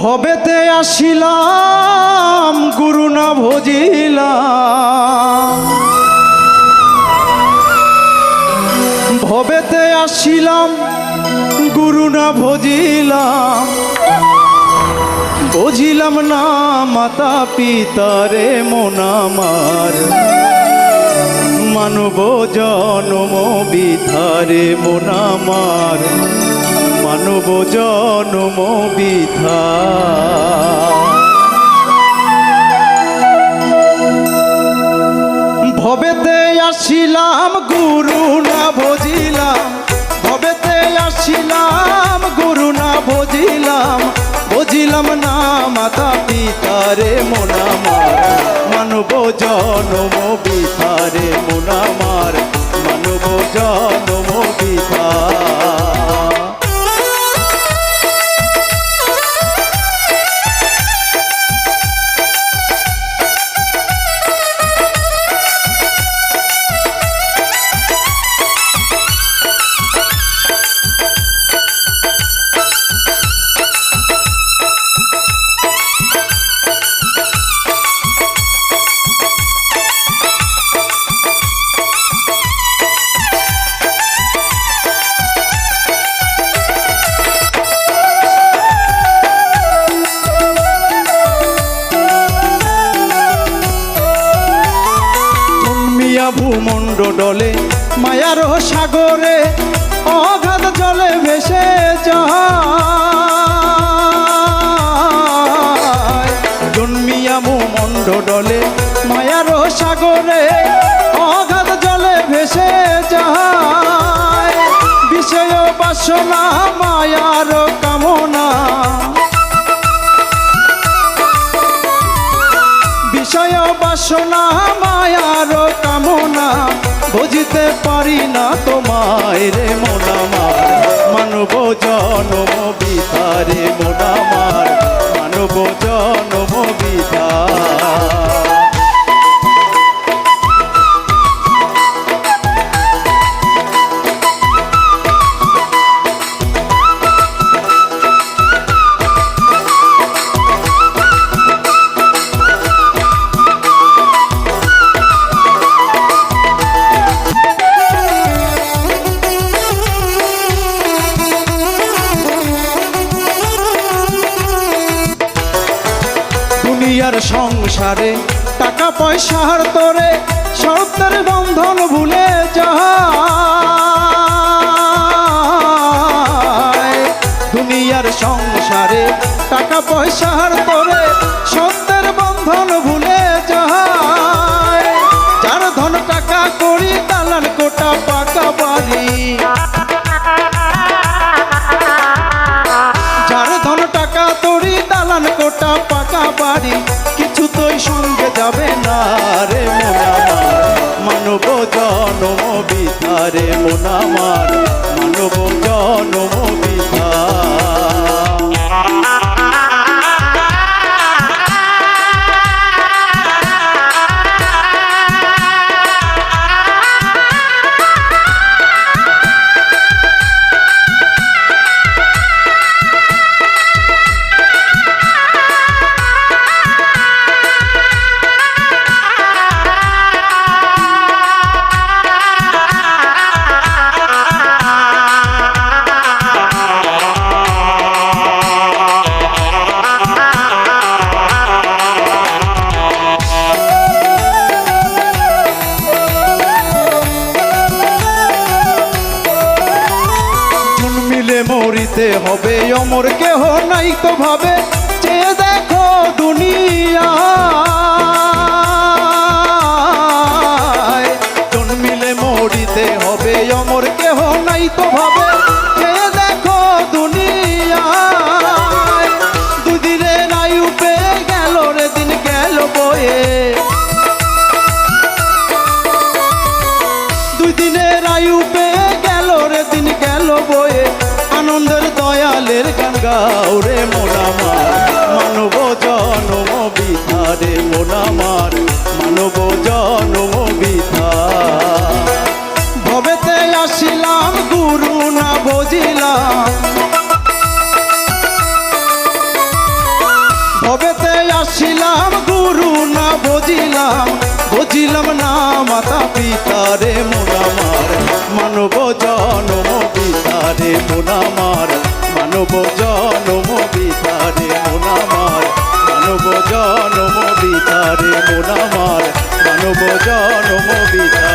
ভবেতে আসিলাম গুরু না ভজিলাম, ভবেতে আসিলাম গুরু না ভজিলাম, বুঝিলাম না মাতা পিতারে মন আমার, মানব জনম বিধারে মন আমার, মানব জনম বিধা। ভবেতে আসিলাম গুরু না ভজিলাম, ভবেতে আসিলাম গুরু না ভজিলাম, বুঝিলাম না মাতা পিতারে মন আমার, মানব জনম বিধারে মন আমার, মানব জনম বিধা। ভূমণ্ডলে মায়ার সাগরে অগাধ জলে ভেসে যায়, জন্মিয়া ভূমণ্ডলে মায়ার সাগরে অগাধ জলে ভেসে যায়, বিষয় বাসনা মায়ার কামনা, বিষয় বাসনা মায়ার কামনা, বুঝিতে পারি না তোমায় রে মন আমার, মানব জনম বিধারে মন আমার, মানব জনম বিধা। দুনিয়ার সংসারে টাকা পয়সার তোরে সত্যের বন্ধন ভুলে যায়, দুনিয়ার সংসারে টাকা পয়সার তোরে সত্যের বন্ধন ভুলে যায়, যার ধন টাকা করি দালান কোটা পাকা বাড়ি, যার ধন টাকা তরি দালান কোটা পাকা বাড়ি, কিছুতই সঙ্গে যাবে না রে মন আমার, মানব জনম বিধারে মন আমার, মানব জনম বিধা। মরিতে হবে অমর কেহ নাই তো ভাবে, চেয়ে দেখো দুনিয়া, জন্মিলে মরিতে হবে অমর কেহ নাই তো ভাবে, চেয়ে দেখো দুনিয়া, দুদিনের আয়ু পেয়ে গেল রে দিন গেল বয়ে, দুই দিনের আয়ু পেয়ে গেল রে দিন গেল বয়ে, আনন্দের দয়ালের গান গাও রে মন আমার, মানব জনম বিধারে মন আমার, মানব জনম বিধা। ভবেতে আসিলাম গুরু না ভজিলাম, বিতারে মন আমার মানব জনম বিতারে মন আমার মানব জনম বিতারে মন আমার মানব জনম বিতারে মন আমার মানব জনম বিতারে